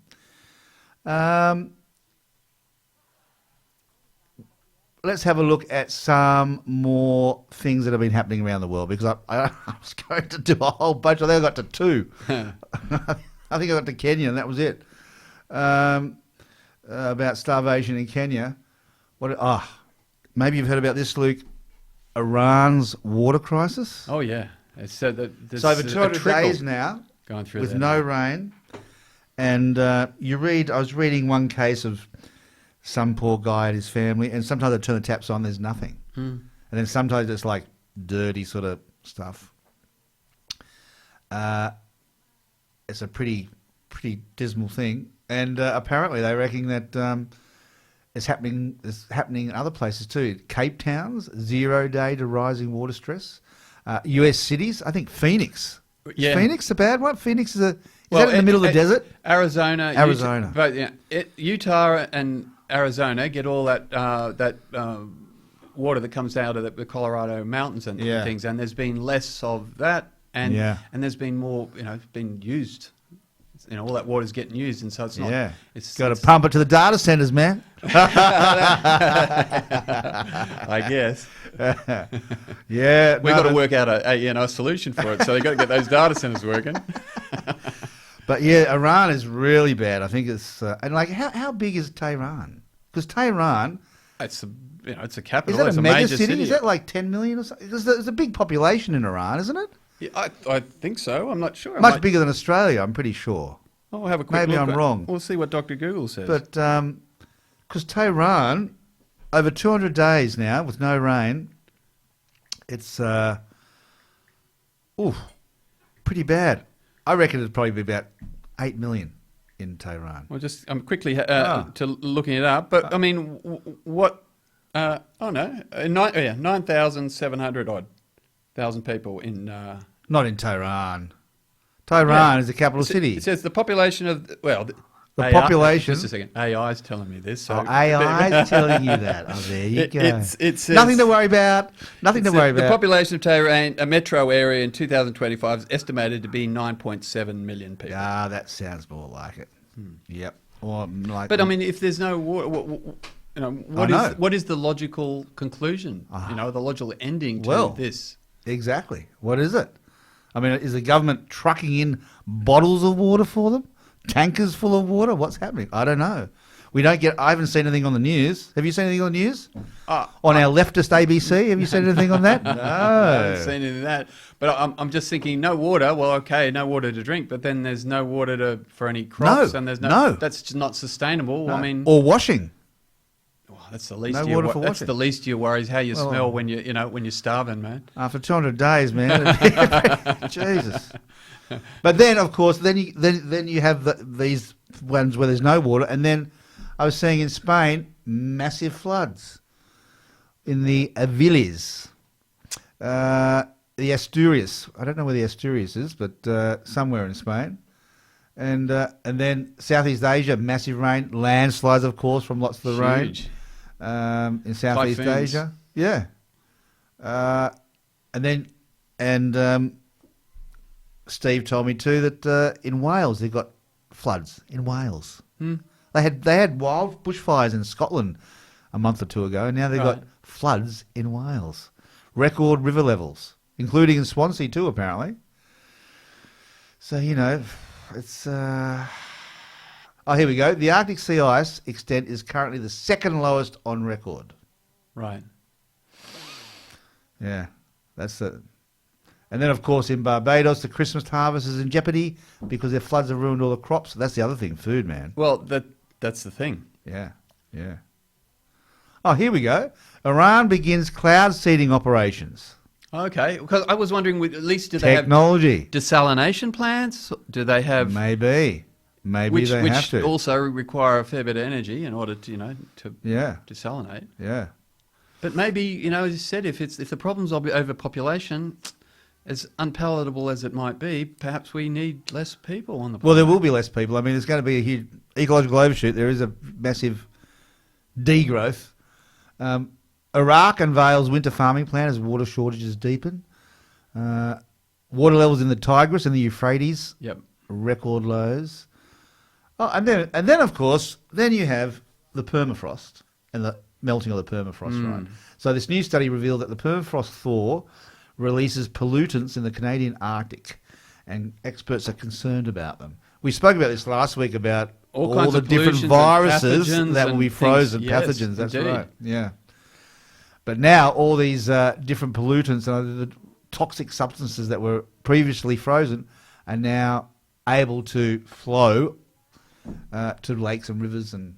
Let's have a look at some more things that have been happening around the world, because I was going to do a whole bunch. I think I got to 2. I think I got to Kenya, and that was it. About starvation in Kenya. Maybe you've heard about this, Luke. Iran's water crisis. Oh yeah, it's so that So over 200 days now, going through with that. no rain, and I was reading one case of some poor guy and his family, and sometimes they turn the taps on, there's nothing, and then sometimes it's like dirty sort of stuff. It's a pretty dismal thing, and apparently they reckon that it's happening in other places too. Cape Town's 0 day to rising water stress. US cities, I think Phoenix. Yeah. Is Phoenix a bad one? Phoenix is that in the middle of the desert? Arizona. Arizona. Utah and Arizona get all that water that comes out of the Colorado mountains and Yeah. things, and there's been less of that, and Yeah. and there's been more, been used. All that water's getting used, and so it's not. Yeah. It's Got to pump it to the data centers, man. I guess. Yeah. We've got to work out a solution for it, so they've got to get those data centers working. But yeah, Iran is really bad. I think it's and like how big is Tehran? Because Tehran It's a capital. is that it's a mega major city? Is that like 10 million or something? There's a big population in Iran, isn't it? Yeah, I think so. I'm not sure. Much bigger than Australia, I'm pretty sure. I'll have a quick Maybe look. I'm wrong. We'll see what Dr. Google says. But because Tehran, over 200 days now with no rain, it's pretty bad. I reckon it'd probably be about 8 million in Tehran. Well, I'm quickly to looking it up. But I mean, what? 9,700 odd thousand people in. Not in Tehran. Tehran is the capital city. It says the population of The population. Just a second. AI's telling me this. So AI is telling you that. Oh, there you go. It says, Nothing to worry about. Nothing to worry The about. population of Tehran, a metro area in 2025, is estimated to be 9.7 million people. Ah, that sounds more like it. Yep. Or like. But I mean, if there's no water, what is the logical conclusion? The logical ending to this. Exactly. What is it? I mean, is the government trucking in bottles of water for them? Tankers full of water? What's happening? I don't know. I haven't seen anything on the news. Have you seen anything on the news? On our leftist ABC? Have you seen anything on that? No. I haven't seen any of that. But I'm just thinking, no water. Well, okay, no water to drink, but then there's no water for any crops, and there's no. That's just not sustainable. No. I mean, or washing. that's the least. No water for that's washing. the least of your worries. How you smell when you're starving, man. After 200 days, man. Jesus. But then, of course, then you have these ones where there's no water, and then I was seeing in Spain massive floods in the Aviles, the Asturias. I don't know where the Asturias is, but somewhere in Spain, and then Southeast Asia, massive rain, landslides, of course, from lots of the rain. Huge. In Southeast Typhoons. Asia, yeah, and Steve told me too that in Wales they've got floods in Wales. They had wild bushfires in Scotland a month or two ago, and now they've got floods in Wales. Record river levels, including in Swansea too, apparently. So, it's... here we go. The Arctic sea ice extent is currently the second lowest on record. Right. Yeah, that's it. And then, of course, in Barbados, the Christmas harvest is in jeopardy because their floods have ruined all the crops. That's the other thing, food, man. Well, that's the thing. Yeah, yeah. Oh, here we go. Iran begins cloud seeding operations. Okay, because I was wondering, at least do they have Technology. desalination plants? Do they have Maybe which they have to. also require a fair bit of energy in order to to Yeah, desalinate? yeah. But maybe as you said, if the problem's overpopulation, as unpalatable as it might be, perhaps we need less people on the planet. Well, there will be less people. I mean, there's going to be a huge ecological overshoot. There is a massive degrowth. Iraq unveils winter farming plan as water shortages deepen. Water levels in the Tigris and the Euphrates, Yep. record lows. Oh, and then of course, then you have the permafrost and the melting of the permafrost, right? So this new study revealed that the permafrost thaw releases pollutants in the Canadian Arctic, and experts are concerned about them. We spoke about this last week about All all kinds the of different pollutions and viruses pathogens that will and be things. frozen, Yes, pathogens, that's indeed. right, yeah. But now all these different pollutants and the toxic substances that were previously frozen are now able to flow to lakes and rivers and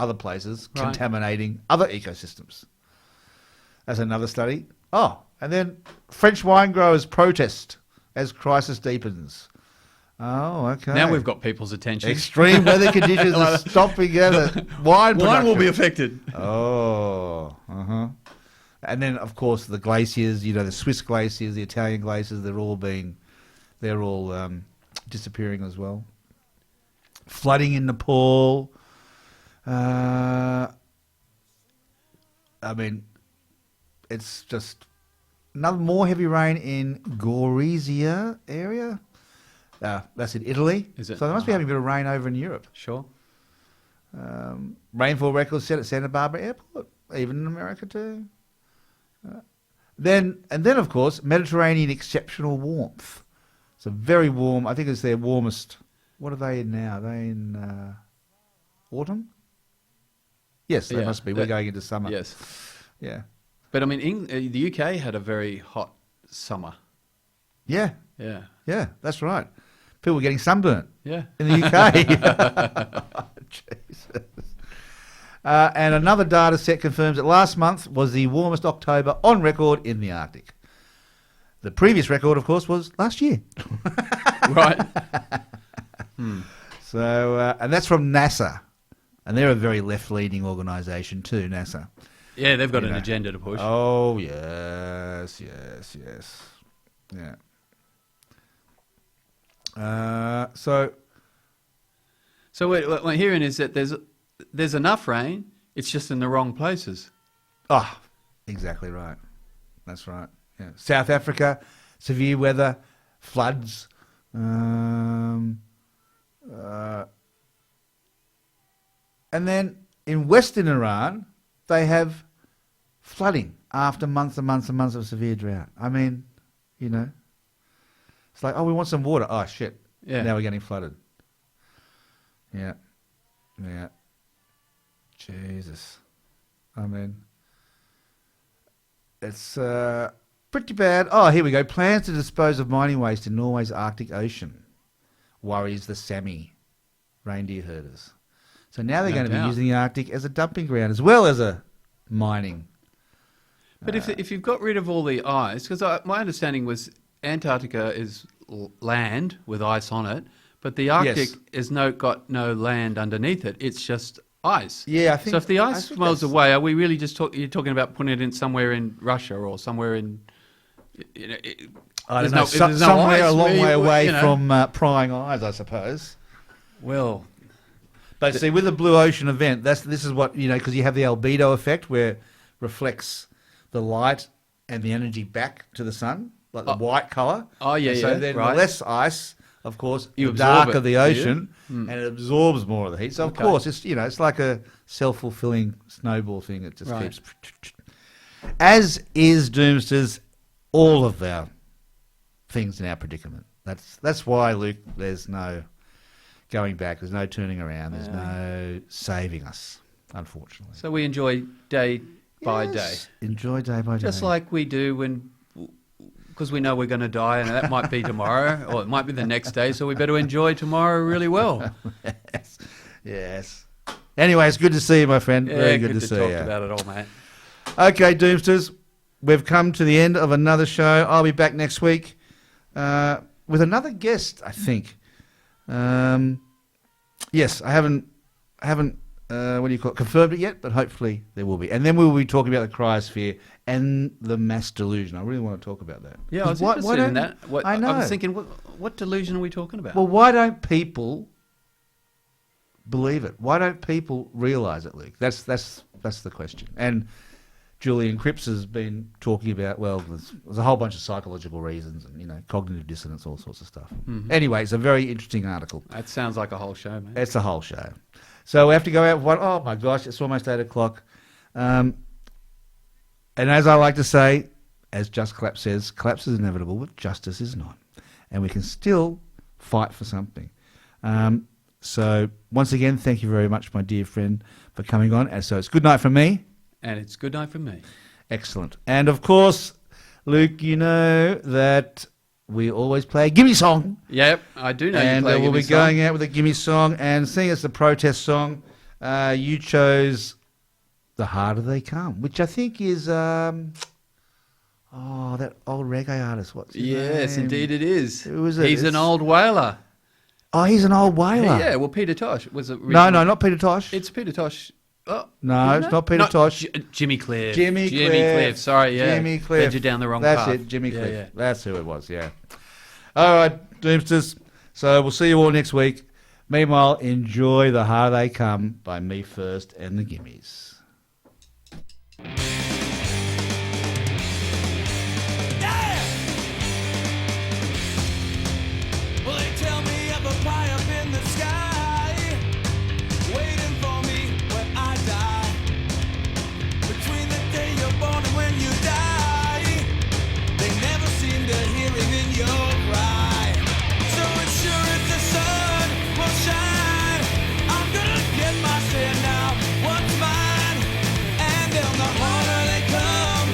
other places, Right. contaminating other ecosystems. That's another study. Oh, and then French wine growers protest as crisis deepens. Oh, okay. Now we've got people's attention. Extreme weather conditions are stopping wine Wine production. will be affected. Oh, uh-huh. And then, of course, the glaciers, the Swiss glaciers, the Italian glaciers, they're all disappearing as well. Flooding in Nepal. I mean, it's just another more heavy rain in Gorizia area. That's in Italy. Is it? So they must be having a bit of rain over in Europe. Sure. Rainfall records set at Santa Barbara Airport, even in America too. Then of course, Mediterranean exceptional warmth. So very warm. I think it's their warmest. What are they in now? Are they in autumn? Yes, they Yeah, must be. We're going into summer. Yes. Yeah. But I mean, the UK had a very hot summer. Yeah. Yeah. Yeah. That's right. People were getting sunburnt Yeah. in the UK. Jesus. And another data set confirms that last month was the warmest October on record in the Arctic. The previous record, of course, was last year. Right. So, and that's from NASA. And they're a very left-leaning organisation too, NASA. Yeah, they've got an agenda to push. Oh, yes. Yeah. So what we're hearing is that there's enough rain. It's just in the wrong places. Oh, exactly right. That's right. Yeah. South Africa, severe weather, floods. And then in Western Iran, they have flooding after months and months and months of severe drought. I mean, it's like, oh, we want some water. Oh, shit. Yeah. Now we're getting flooded. Yeah. Yeah. Jesus. I mean, it's pretty bad. Oh, here we go. Plans to dispose of mining waste in Norway's Arctic Ocean worries the Sami reindeer herders. So now they're No going to be doubt. using the Arctic as a dumping ground as well as a mining. But if you've got rid of all the ice, because my understanding was Antarctica is land with ice on it, but the Arctic Yes. has got no land underneath it. It's just ice. Yeah, I think. So if the I ice think melts that's- away, are we really just you're talking about putting it in somewhere in Russia or somewhere in? I don't there's know, no- some- there's no somewhere ice a long where way you- away you know. from prying eyes, I suppose. Well, But see, with the Blue Ocean event, this is what, because you have the albedo effect where reflects the light and the energy back to the sun, like the white colour. Oh, yeah, And so yeah, then right. the less ice, of course, You the absorb darker it, the do you? ocean, and it absorbs more of the heat. So, of Okay. course, it's, it's like a self-fulfilling snowball thing. It just Right. keeps... As is Doomster's all of our things in our predicament. That's why, Luke. There's no going back. There's no turning around. There's no saving us, unfortunately. So we enjoy day by day. Yes, enjoy day by day. Just like we do because we know we're going to die, and that might be tomorrow, or it might be the next day, so we better enjoy tomorrow really well. Yes. Anyway, it's good to see you, my friend. Yeah, Very good to see talk you. about it all, mate. Okay, Doomsters, we've come to the end of another show. I'll be back next week with another guest, I think. Yes, I haven't confirmed it yet, but hopefully there will be. And then we will be talking about the cryosphere and the mass delusion. I really want to talk about that. Yeah, I was Why interested in don't- that. I know. I was thinking, what delusion are we talking about? Well, why don't people believe it? Why don't people realise it, Luke? That's the question. And Julian Cripps has been talking about, well, there's a whole bunch of psychological reasons and, cognitive dissonance, all sorts of stuff. Mm-hmm. Anyway, it's a very interesting article. That sounds like a whole show, mate. It's a whole show. So we have to go out with one. Oh, my gosh, it's almost 8 o'clock. And as I like to say, as Just Collapse says, collapse is inevitable, but justice is not. And we can still fight for something. So once again, thank you very much, my dear friend, for coming on. And so it's good night from me. And it's good night from me. Excellent. And of course, Luke, you know that we always play a gimme song. Yep, I do know And you play a we'll be gimme song. going out with a gimme song and seeing it's the protest song. You chose The Harder They Come, which I think is that old reggae artist. What's his Yes, name? indeed it is. Who is it? He's an It's- old whaler. Oh, he's an old whaler. Yeah, well, Peter Tosh was it. No, not Peter Tosh. It's Peter Tosh. Oh, No, isn't it's it? not Peter Tosh. Jimmy Cliff. Jimmy Cliff. Sorry, yeah. Jimmy Cliff. Led you down the wrong That's path. it, Jimmy Yeah, Cliff. yeah. That's who it was, yeah. All right, Doomsters. So we'll see you all next week. Meanwhile, enjoy The Harder They Come by Me First and the Gimmies. Yeah! Well, they tell me of a pie up in the sky, waiting for me when I die. Between the day you're born and when you die, they never seem to hear even your cry. So as sure as the sun will shine, I'm gonna get my share now. What's mine? And then the harder they come,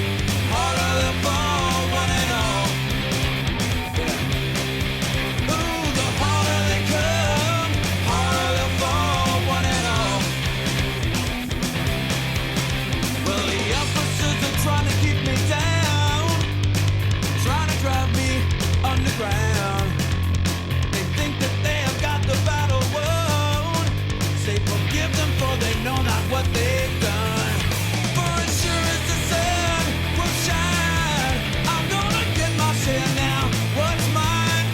harder they fall, one and all. Ooh, the harder they come, harder they'll fall, one and all. Well, the officers are trying to keep me down, trying to drive me underground. They think that they have got the battle won. Say forgive them for they know not what they've done. For as sure as the sun will shine, I'm gonna get my share now. What's mine?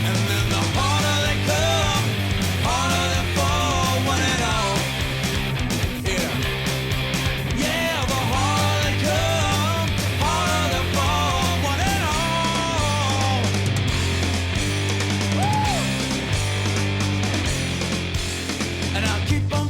And then the harder they come, harder they fall, one and all. Yeah. Yeah, the harder they come, harder they fall, one and all. Woo! And I'll keep on